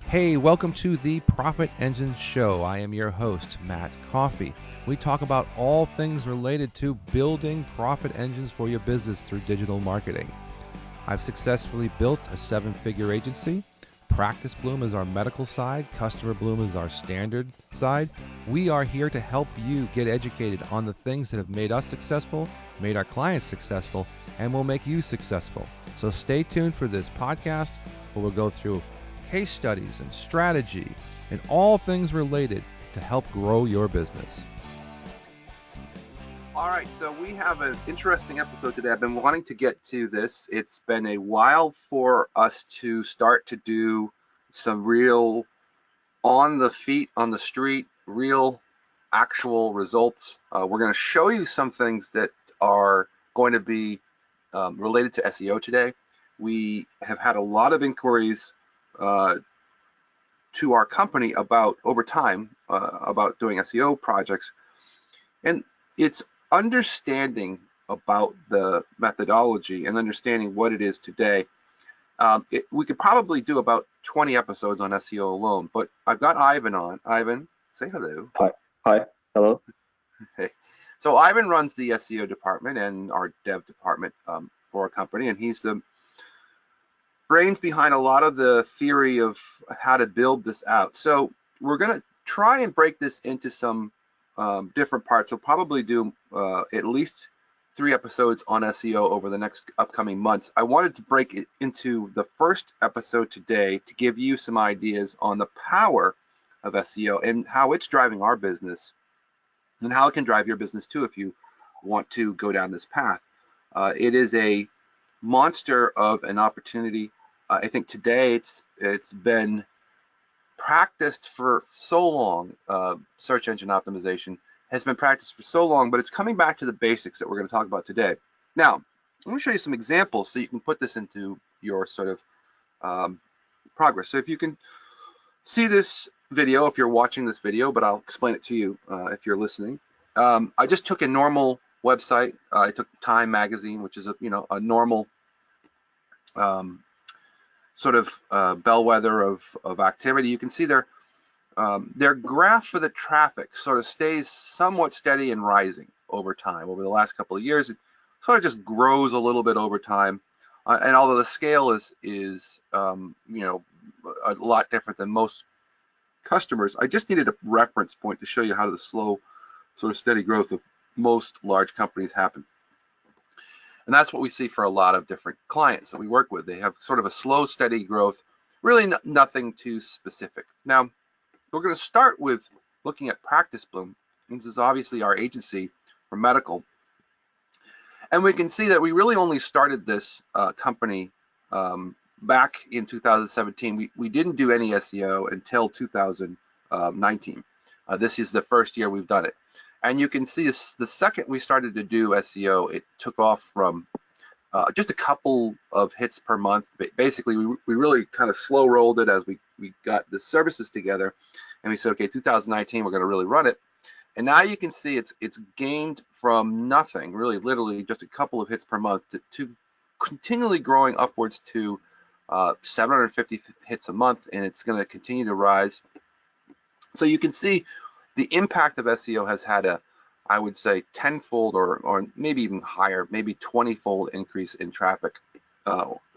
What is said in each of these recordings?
Hey, welcome to the Profit Engine Show. I am your host, Matt Coffey. We talk about all things related to building profit engines for your business through digital marketing. I've successfully built a 7-figure agency. Practice Bloom is our medical side. Customer Bloom is our standard side. We are here to help you get educated on the things that have made us successful, made our clients successful, and will make you successful. So stay tuned for this podcast where we'll go through case studies and strategy and all things related to help grow your business. All right, so we have an interesting episode today. I've been wanting to get to this. It's been a while for us to start to do some real on the feet, on the street, real actual results. We're going to show you some things that are going to be related to SEO today. We have had a lot of inquiries to our company about over time about doing SEO projects, and it's understanding about the methodology and understanding what it is today. We could probably do about 20 episodes on SEO alone, but I've got Ivan on. Ivan, say hello. Hi. Hello. Hey. So Ivan runs the SEO department and our dev department for our company, and he's the brains behind a lot of the theory of how to build this out. So we're going to try and break this into some different parts. We'll probably do at least 3 episodes on SEO over the next upcoming months. I wanted to break it into the first episode today to give you some ideas on the power of SEO and how it's driving our business and how it can drive your business too if you want to go down this path. It is a monster of an opportunity. I think today it's been practiced for so long. Search engine optimization has been practiced for so long, but it's coming back to the basics that we're going to talk about today. Now, I'm going to show you some examples so you can put this into your sort of progress. So if you can see this video, if you're watching this video, but I'll explain it to you if you're listening. I just took a normal website. I took Time magazine, which is a normal sort of bellwether of activity. You can see their graph for the traffic sort of stays somewhat steady and rising over time. Over the last couple of years, it sort of just grows a little bit over time. And although the scale is a lot different than most customers, I just needed a reference point to show you how the slow, sort of steady growth of most large companies happen. And that's what we see for a lot of different clients that we work with. They have sort of a slow, steady growth, really nothing too specific. Now, we're going to start with looking at Practice Bloom. This is obviously our agency for medical. And we can see that we really only started this company back in 2017. We didn't do any SEO until 2019. This is the first year we've done it. And you can see the second we started to do SEO, it took off from just a couple of hits per month. Basically, we really kind of slow rolled it as we got the services together. And we said, okay, 2019, we're going to really run it. And now you can see it's gained from nothing, really literally just a couple of hits per month to continually growing upwards to 750 hits a month. And it's going to continue to rise. So you can see the impact of SEO has had I would say, tenfold or maybe even higher, maybe 20-fold increase in traffic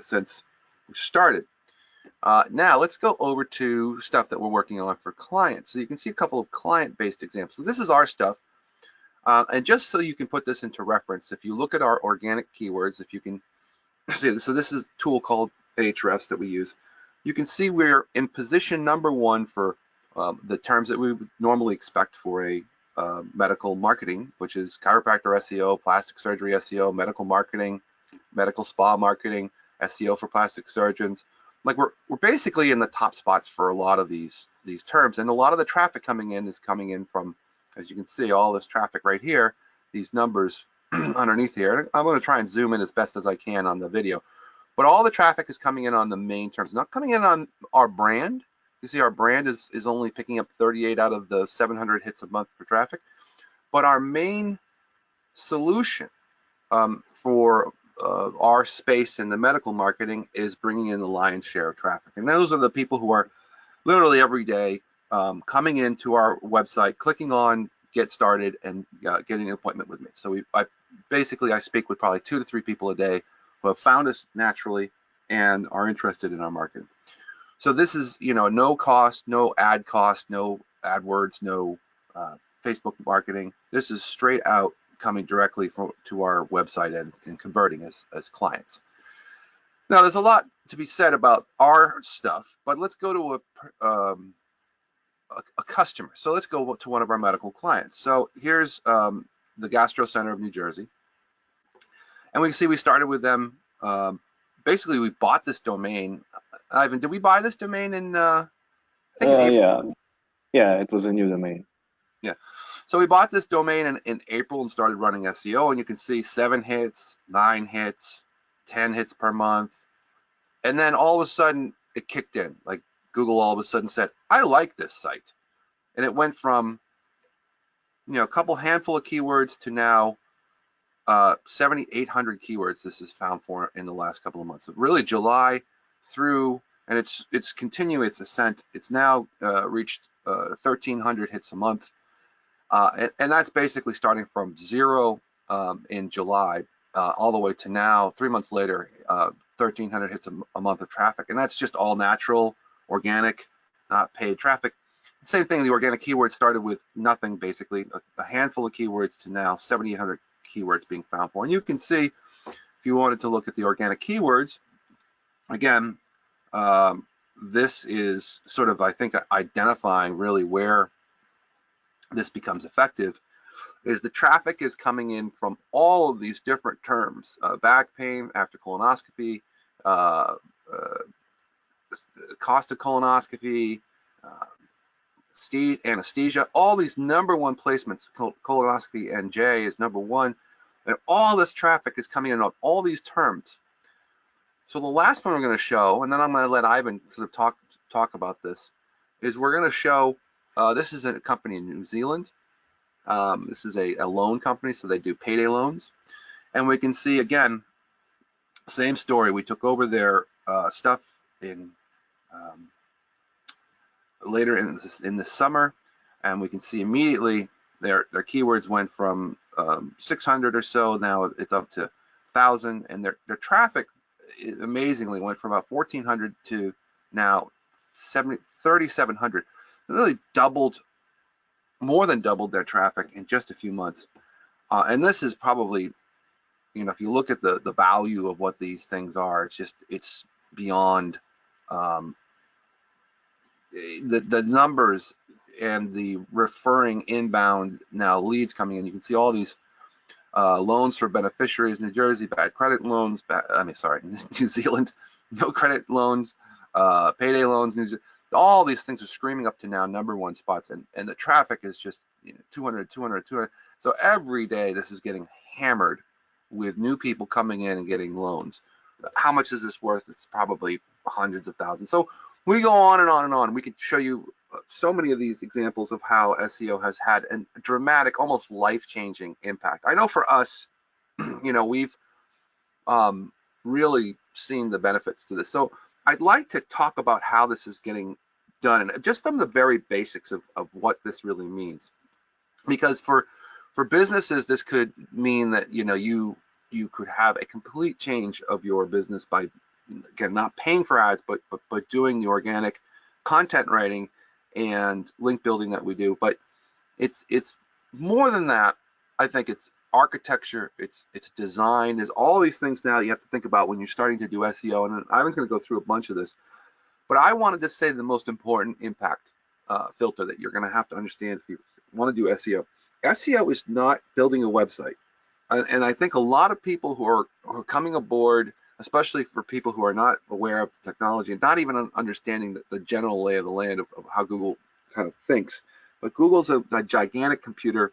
since we started. Now let's go over to stuff that we're working on for clients. So you can see a couple of client-based examples. So this is our stuff. And just so you can put this into reference, if you look at our organic keywords, if you can see this, so this is a tool called Ahrefs that we use. You can see we're in position number 1 for the terms that we would normally expect for a medical marketing, which is chiropractor SEO, plastic surgery SEO, medical marketing, medical spa marketing, SEO for plastic surgeons. Like we're basically in the top spots for a lot of these terms, and a lot of the traffic coming in is coming in from, as you can see, all this traffic right here, these numbers underneath here. I'm going to try and zoom in as best as I can on the video, but all the traffic is coming in on the main terms, not coming in on our brand. You see our brand is only picking up 38 out of the 700 hits a month for traffic. But our main solution for our space in the medical marketing is bringing in the lion's share of traffic. And those are the people who are literally every day, coming into our website, clicking on get started, and getting an appointment with me. So I speak with probably 2 to 3 people a day who have found us naturally and are interested in our marketing. So this is, no cost, no ad cost, no AdWords, no Facebook marketing. This is straight out coming directly to our website and converting as clients. Now, there's a lot to be said about our stuff, but let's go to a customer. So let's go to one of our medical clients. So here's the Gastro Center of New Jersey. And we can see we started with them. Basically, we bought this domain. Ivan, did we buy this domain in, I think in April? Yeah, it was a new domain. Yeah. So we bought this domain in April and started running SEO, and you can see 7 hits, 9 hits, 10 hits per month. And then all of a sudden it kicked in. Like Google all of a sudden said, I like this site. And it went from, a couple handful of keywords to now 7,800 keywords this is found for in the last couple of months. So really July through, and it's continuing its ascent. It's now reached 1,300 hits a month. And that's basically starting from 0 in July all the way to now, 3 months later, 1,300 hits a month of traffic. And that's just all natural, organic, not paid traffic. Same thing, the organic keywords started with nothing, basically, a handful of keywords to now 7,800 keywords being found for. And you can see, if you wanted to look at the organic keywords, again, this is sort of, I think, identifying really where this becomes effective, is the traffic is coming in from all of these different terms: back pain after colonoscopy, cost of colonoscopy, anesthesia, all these #1 placements. Colonoscopy NJ is #1, and all this traffic is coming in on all these terms. So the last one we're going to show, and then I'm going to let Ivan sort of talk about this, is we're going to show, this is a company in New Zealand. This is a loan company, so they do payday loans. And we can see, again, same story. We took over their stuff in later in the summer, and we can see immediately their keywords went from 600 or so, now it's up to 1,000, and their traffic amazingly went from about 1,400 to now 3,700. It really doubled, more than doubled their traffic in just a few months. And this is probably, if you look at the value of what these things are, it's beyond the numbers and the referring inbound now leads coming in. You can see all these loans for beneficiaries, New Jersey, bad credit loans, New Zealand, no credit loans, payday loans, all these things are screaming up to now #1 spots, and the traffic is just 200. So every day this is getting hammered with new people coming in and getting loans. How much is this worth? It's probably hundreds of thousands. So we go on and on and on. We could show you so many of these examples of how SEO has had a dramatic, almost life-changing impact. I know for us, we've really seen the benefits to this. So I'd like to talk about how this is getting done, and just some of the very basics of what this really means. Because for businesses, this could mean that you could have a complete change of your business by, again, not paying for ads, but doing the organic content writing and link building that we do. But it's more than that. I think it's architecture, it's design. There's all these things now you have to think about when you're starting to do SEO, and Ivan's going to go through a bunch of this. But I wanted to say the most important impact filter that you're going to have to understand if you want to do SEO. SEO is not building a website. And I think a lot of people who are coming aboard, especially for people who are not aware of technology and not even understanding the general lay of the land of how Google kind of thinks. But Google's a gigantic computer.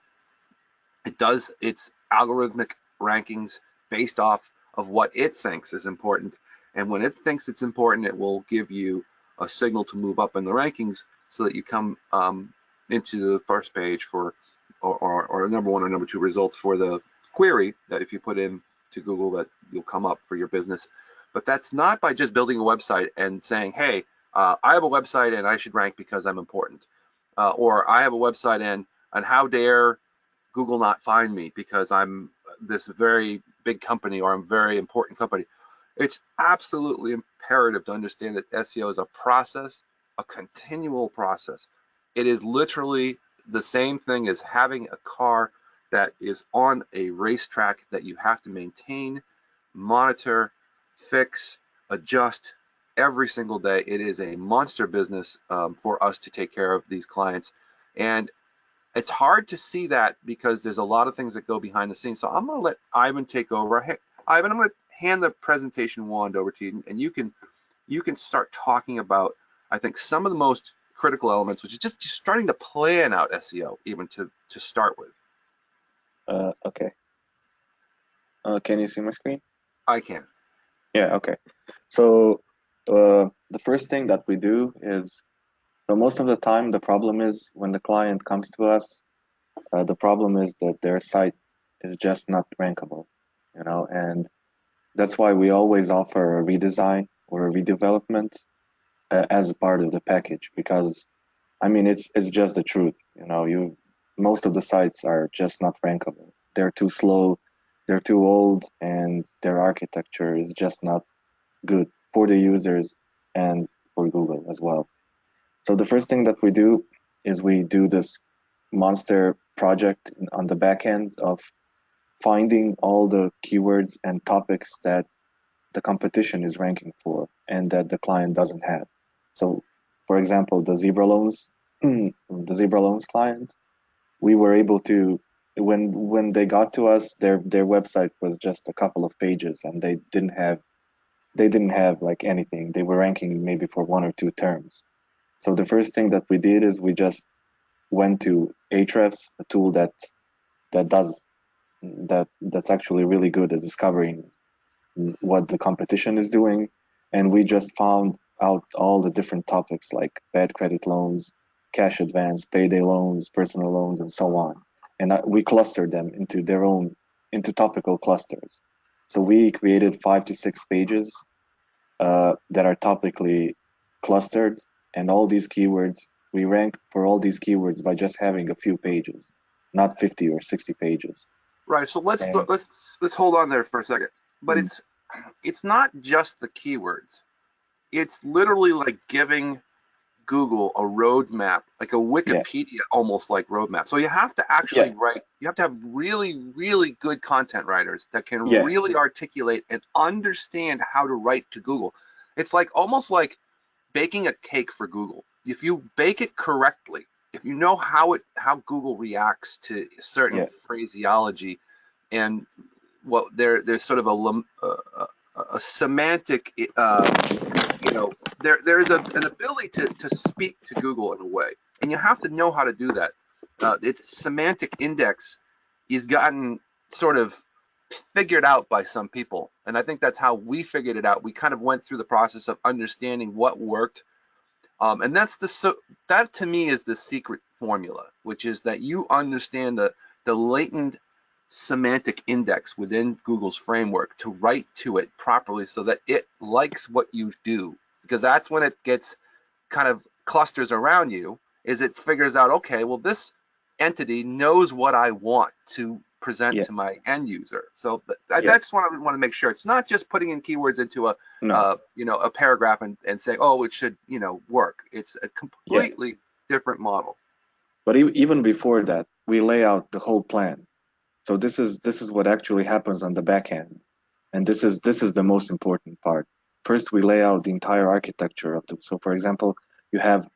It does its algorithmic rankings based off of what it thinks is important. And when it thinks it's important, it will give you a signal to move up in the rankings so that you come into the first page for or #1 or #2 results for the query that if you put in to Google that you'll come up for your business. But that's not by just building a website and saying, hey, I have a website and I should rank because I'm important. Or I have a website and how dare Google not find me because I'm this very big company or I'm a very important company. It's absolutely imperative to understand that SEO is a process, a continual process. It is literally the same thing as having a car that is on a racetrack that you have to maintain, monitor, fix, adjust every single day. It is a monster business for us to take care of these clients. And it's hard to see that because there's a lot of things that go behind the scenes. So I'm going to let Ivan take over. Hey, Ivan, I'm going to hand the presentation wand over to you, and you can start talking about, I think, some of the most critical elements, which is just starting to plan out SEO, even to start with. Okay. Can you see my screen? I can. Yeah, okay. So the first thing that we do is, so most of the time the problem is when the client comes to us, the problem is that their site is just not rankable, and that's why we always offer a redesign or a redevelopment as a part of the package, because I mean it's just the truth. Most of the sites are just not rankable. They're too slow, they're too old, and their architecture is just not good for the users and for Google as well. So the first thing that we do is we do this monster project on the back end of finding all the keywords and topics that the competition is ranking for and that the client doesn't have. So, for example, the zebra loans, the zebra loans client, we were able to, when they got to us, their website was just a couple of pages and they didn't have like anything. They were ranking maybe for one or two terms. So the first thing that we did is we just went to Ahrefs, a tool that's actually really good at discovering what the competition is doing, and we just found out all the different topics like bad credit loans, cash advance, payday loans, personal loans, and so on. And we clustered them into topical clusters. So we created 5 to 6 pages that are topically clustered, and all these keywords, we rank for all these keywords by just having a few pages, not 50 or 60 pages. Right. So let's hold on there for a second. But it's not just the keywords. It's literally like giving Google a roadmap, like a Wikipedia almost like roadmap. So you have to actually write, you have to have really, really good content writers that can really articulate and understand how to write to Google. It's like almost like baking a cake for Google. If you bake it correctly, if you know how Google reacts to certain phraseology and there's sort of a semantic there's an ability to speak to Google in a way, and you have to know how to do that. Its semantic index is gotten sort of figured out by some people, and I think that's how we figured it out. We kind of went through the process of understanding what worked, and that to me is the secret formula, which is that you understand the latent semantic index within Google's framework to write to it properly so that it likes what you do, because that's when it gets kind of clusters around you, is it figures out, okay, well, this entity knows what I want to present to my end user. So that's what I want to make sure. It's not just putting in keywords into a paragraph and saying, oh, it should work. It's a completely different model. But even before that, we lay out the whole plan. So this is what actually happens on the back end, and this is the most important part. First, we lay out the entire architecture of so for example, you have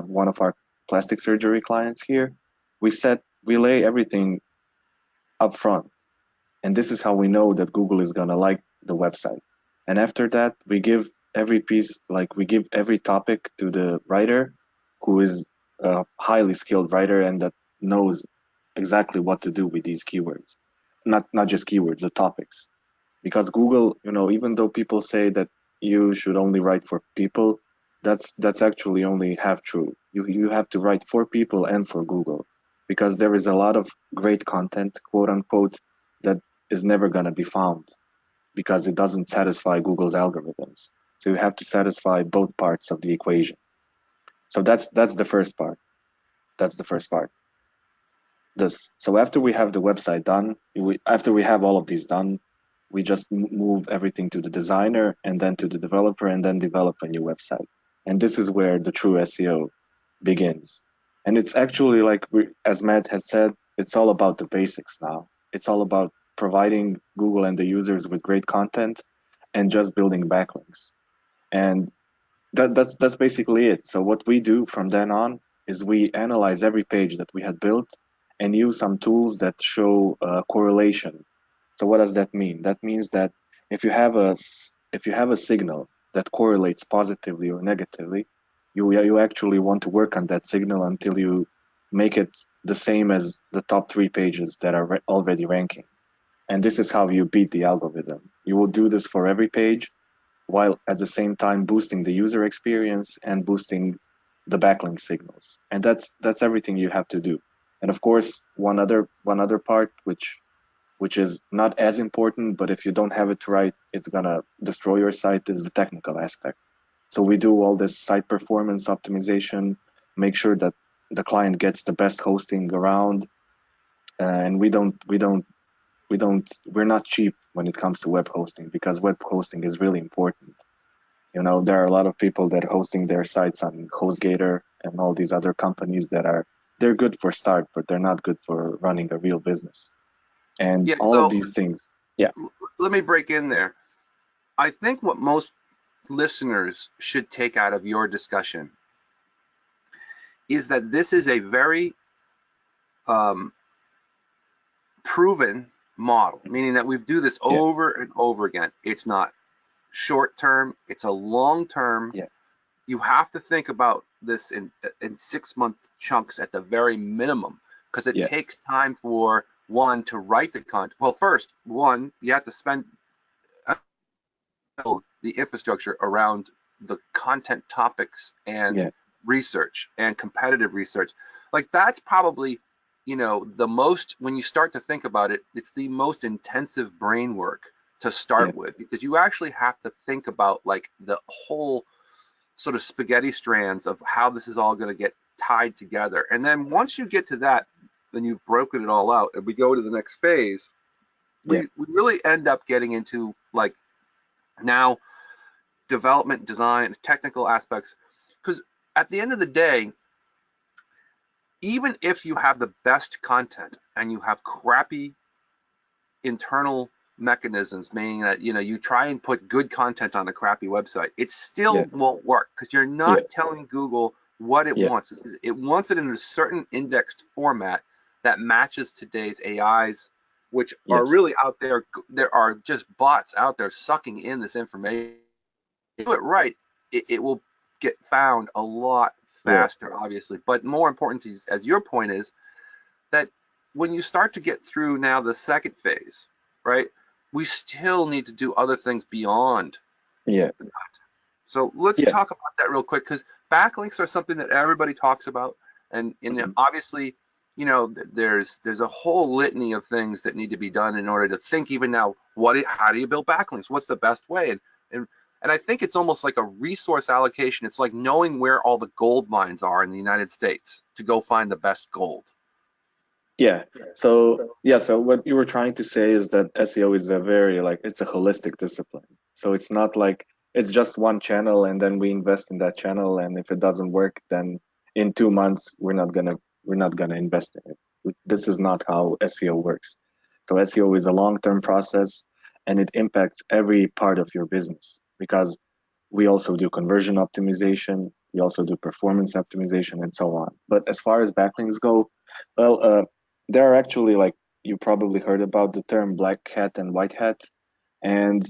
one of our plastic surgery clients here. We lay everything up front, and this is how we know that Google is gonna like the website. And after that, we give every topic to the writer, who is a highly skilled writer and that knows exactly what to do with these keywords, not just keywords, the topics. Because Google, even though people say that you should only write for people, that's actually only half true. You have to write for people and for Google, because there is a lot of great content, quote unquote, that is never going to be found because it doesn't satisfy Google's algorithms. So you have to satisfy both parts of the equation. So that's the first part. That's the first part. So after we have the website done, after we have all of these done, we just move everything to the designer and then to the developer and then develop a new website. And this is where the true SEO begins. And it's actually like, as Matt has said, it's all about the basics now. It's all about providing Google and the users with great content and just building backlinks. And that's basically it. So what we do from then on is we analyze every page that we had built and use some tools that show correlation. So what does that mean? That means that if you have a signal that correlates positively or negatively, you actually want to work on that signal until you make it the same as the top 3 pages that are already ranking. And this is how you beat the algorithm. You will do this for every page, while at the same time boosting the user experience and boosting the backlink signals. And that's everything you have to do. And of course, one other part which is not as important, but if you don't have it right, it's gonna destroy your site, is the technical aspect. So we do all this site performance optimization, make sure that the client gets the best hosting around, and we're not cheap when it comes to web hosting, because web hosting is really important. You know, there are a lot of people that are hosting their sites on HostGator and all these other companies they're good for start, but they're not good for running a real business. And Yeah, all of so these things. Yeah. let me break in there. I think what most listeners should take out of your discussion is that this is a very proven model, meaning that we do this Yeah. over and over again. It's not short term, it's a long term. Yeah. You have to think about this in 6-month chunks at the very minimum, because it Yeah. takes time for one to write the content. Well, first, one, you have to build the infrastructure around the content topics and Yeah. research and competitive research. Like, that's probably, the most, when you start to think about it, it's the most intensive brain work to start Yeah. with, because you actually have to think about like the whole sort of spaghetti strands of how this is all going to get tied together. And then once you get to that, then you've broken it all out and we go to the next phase. Yeah. We really end up getting into like now development, design, technical aspects, because at the end of the day, even if you have the best content and you have crappy internal mechanisms, meaning that you try and put good content on a crappy website, it still Yeah. won't work, because you're not telling Google what it Yeah. wants. It wants it in a certain indexed format that matches today's AIs, which are Yes. really out there. There are just bots out there sucking in this information. Do it right, it will get found a lot Yeah. faster, obviously. But more important, as your point is, that when you start to get through now the second phase, right, we still need to do other things beyond Yeah. the content. So let's Yeah. talk about that real quick, because backlinks are something that everybody talks about, and Mhm. obviously, there's a whole litany of things that need to be done in order to think even now, how do you build backlinks? What's the best way? And I think it's almost like a resource allocation. It's like knowing where all the gold mines are in the United States to go find the best gold. Yeah. So what you were trying to say is that SEO is a very it's a holistic discipline. So it's not like it's just one channel and then we invest in that channel, and if it doesn't work, then in 2 months we're not gonna invest in it. This is not how SEO works. So SEO is a long-term process, and it impacts every part of your business, because we also do conversion optimization, we also do performance optimization, and so on. But as far as backlinks go, well, there are actually, you probably heard about the term black hat and white hat. And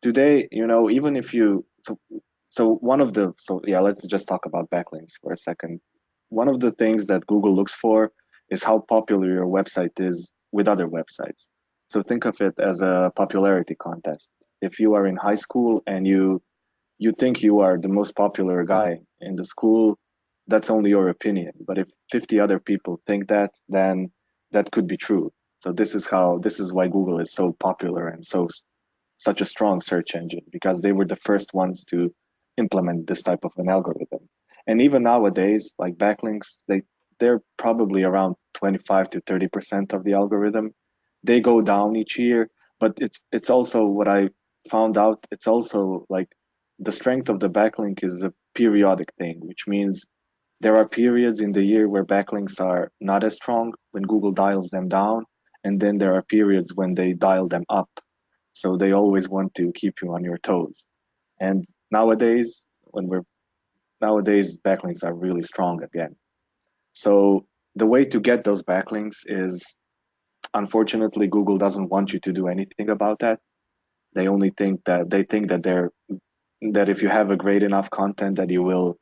today, even if you let's just talk about backlinks for a second. One of the things that Google looks for is how popular your website is with other websites. So think of it as a popularity contest. If you are in high school and you think you are the most popular guy in the school, that's only your opinion. But if 50 other people think that, then that could be true. So this is why Google is so popular and such a strong search engine because they were the first ones to implement this type of an algorithm. And even nowadays, like backlinks, they're probably around 25 to 30% of the algorithm. They go down each year, but it's also what I found out. It's also like the strength of the backlink is a periodic thing, which means there are periods in the year where backlinks are not as strong when Google dials them down, and then there are periods when they dial them up. So they always want to keep you on your toes. And nowadays backlinks are really strong again. So the way to get those backlinks is, unfortunately, Google doesn't want you to do anything about that. They think that that if you have a great enough content that you will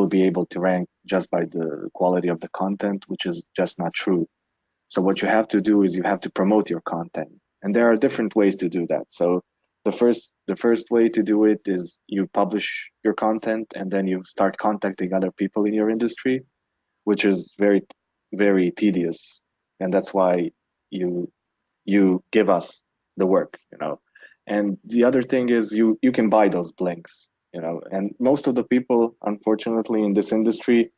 be able to rank just by the quality of the content, which is just not true. So what you have to do is you have to promote your content, and there are different ways to do that. So the first way to do it is you publish your content and then you start contacting other people in your industry, which is very, very tedious, and that's why you give us the work, you know. And the other thing is you can buy those blinks, you know. And most of the people, unfortunately, in this industry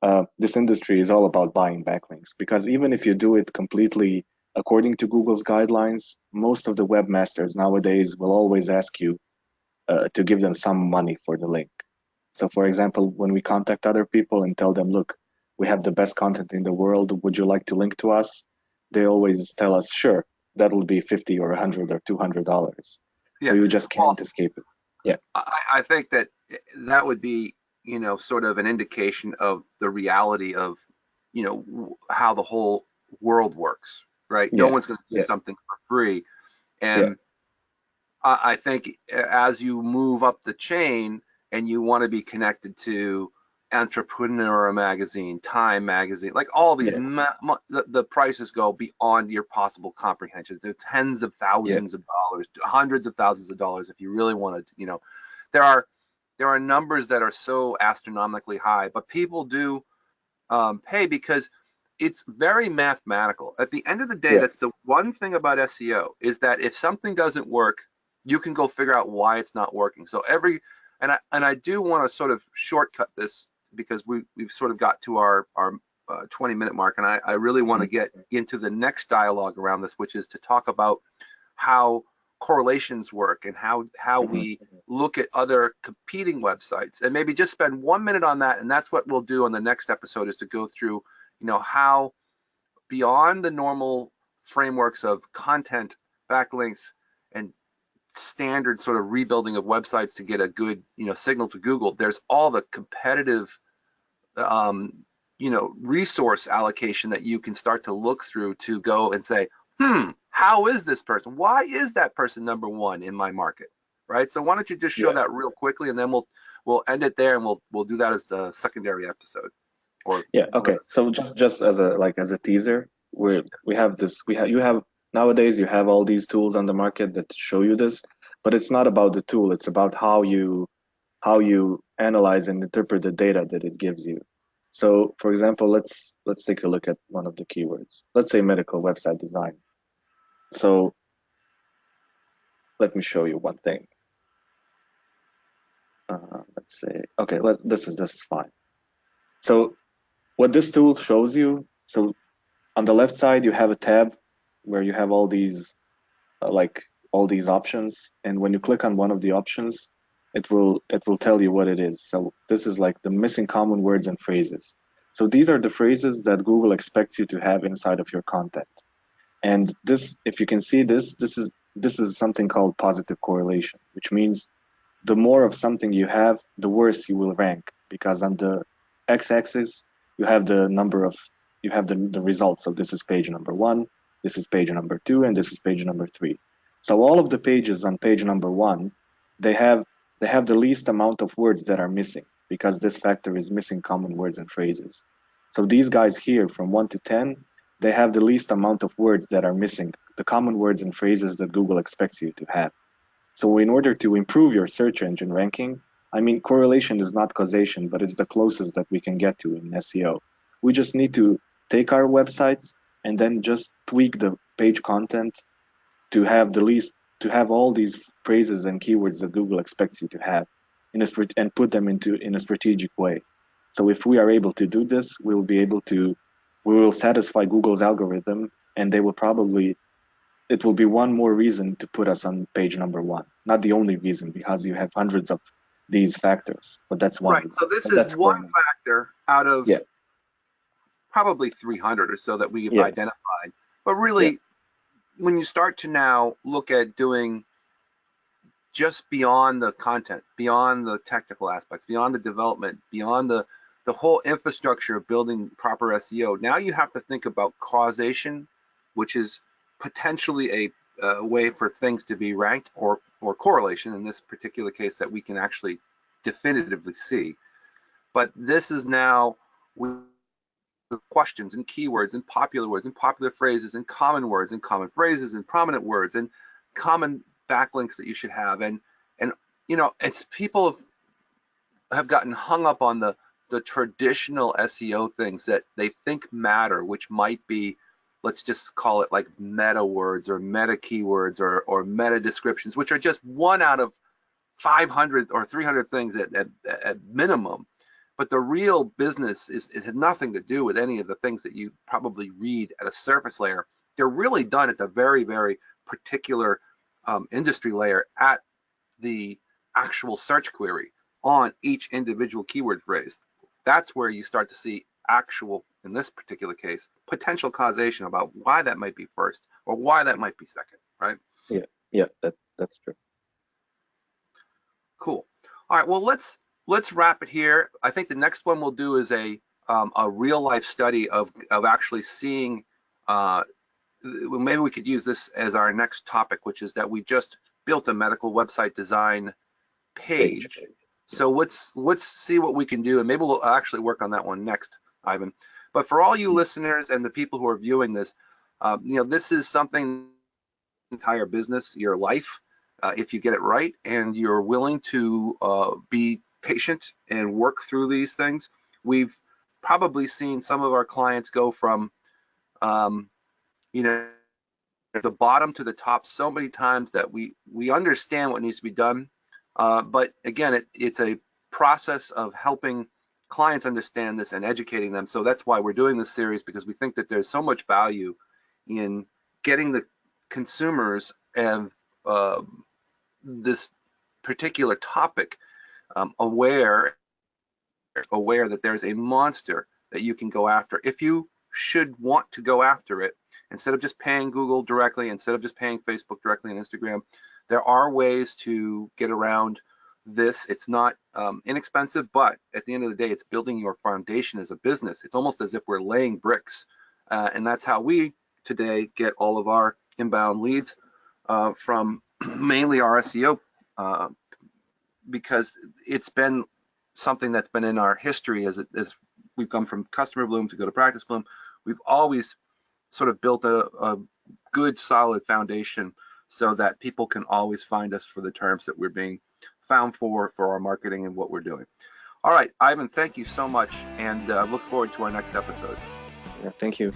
is all about buying backlinks, because even if you do it completely according to Google's guidelines, most of the webmasters nowadays will always ask you to give them some money for the link. So for example, when we contact other people and tell them, look, we have the best content in the world, would you like to link to us? They always tell us, sure, that will be 50 or 100 or $200. Yeah. So you just Well, can't escape it. Yeah. I think that that would be, sort of an indication of the reality of, how the whole world works, right? No Yeah. one's going to do Yeah. something for free. Yeah. And I think as you move up the chain and you want to be connected to Entrepreneur Magazine, Time Magazine, like all these, Yeah. the prices go beyond your possible comprehension. They're tens of Yeah. thousands of dollars, hundreds of thousands of dollars if you really want to, there are numbers that are so astronomically high, but people do pay because it's very mathematical. At the end of the day, Yeah. that's the one thing about SEO, is that if something doesn't work, you can go figure out why it's not working. So and I do want to sort of shortcut this because we've sort of got to our 20-minute mark, and I really want to get into the next dialogue around this, which is to talk about how correlations work and how we look at other competing websites, and maybe just spend 1 minute on that. And that's what we'll do on the next episode, is to go through, how beyond the normal frameworks of content, backlinks, and standard sort of rebuilding of websites to get a good, signal to Google, there's all the competitive, resource allocation that you can start to look through to go and say, how is this person? Why is that person number one in my market, right? So why don't you just show that real quickly, and then we'll end it there, and we'll do that as the secondary episode. Yeah. Okay. So just as a teaser, you have nowadays you have all these tools on the market that show you this, but it's not about the tool. It's about how you analyze and interpret the data that it gives you. So for example, let's take a look at one of the keywords. Let's say medical website design. So let me show you one thing. Let's say, okay, this is fine. So what this tool shows you, so on the left side you have a tab where you have all these all these options, and when you click on one of the options, it will tell you what it is. So this is like the missing common words and phrases. So these are the phrases that Google expects you to have inside of your content. And this, if you can see this is something called positive correlation, which means the more of something you have, the worse you will rank, because on the x-axis you have the results. So this is page number 1, this is page number 2, and this is page number 3. So all of the pages on page number 1, they have the least amount of words that are missing, because this factor is missing common words and phrases. So these guys here from 1 to 10, they have the least amount of words that are missing, the common words and phrases that Google expects you to have. So in order to improve your search engine ranking, I mean, correlation is not causation, but it's the closest that we can get to in SEO. We just need to take our website and then just tweak the page content to have the least to have all these phrases and keywords that Google expects you to have and put them in a strategic way. So if we are able to do this, we will satisfy Google's algorithm, and it will be one more reason to put us on page number 1. Not the only reason, because you have hundreds of these factors, but that's one. Right. So this is one factor out of probably 300 or so that we've identified. But really, when you start to now look at doing just beyond the content, beyond the technical aspects, beyond the development, beyond the whole infrastructure of building proper SEO, now you have to think about causation, which is potentially a way for things to be ranked, or correlation in this particular case that we can actually definitively see. But this is now with questions and keywords and popular words and popular phrases and common words and common phrases and prominent words and common backlinks that you should have. And you know, it's people have gotten hung up on the traditional SEO things that they think matter, which might be, let's just call it like meta words or meta keywords or meta descriptions, which are just one out of 500 or 300 things at minimum. But the real business it has nothing to do with any of the things that you probably read at a surface layer. They're really done at the very, very particular industry layer at the actual search query on each individual keyword phrase. That's where you start to see actual, in this particular case, potential causation about why that might be first or why that might be second, right? Yeah, that's true. Cool. All right, well, let's wrap it here. I think the next one we'll do is a real life study of actually seeing, maybe we could use this as our next topic, which is that we just built a medical website design page. So let's see what we can do, and maybe we'll actually work on that one next, Ivan. But for all you listeners and the people who are viewing this, you know, this is something, entire business, your life, if you get it right and you're willing to be patient and work through these things. We've probably seen some of our clients go from, you know, the bottom to the top so many times that we understand what needs to be done. But again, it's a process of helping clients understand this and educating them. So that's why we're doing this series, because we think that there's so much value in getting the consumers and this particular topic aware that there's a monster that you can go after. If you should want to go after it, instead of just paying Google directly, instead of just paying Facebook directly and Instagram, there are ways to get around this. It's not inexpensive, but at the end of the day, it's building your foundation as a business. It's almost as if we're laying bricks, and that's how we today get all of our inbound leads from mainly our SEO, because it's been something that's been in our history as we've come from customer bloom to go to practice bloom. We've always sort of built a good solid foundation so that people can always find us for the terms that we're being found for our marketing and what we're doing. All right, Ivan, thank you so much, and look forward to our next episode. Yeah, thank you.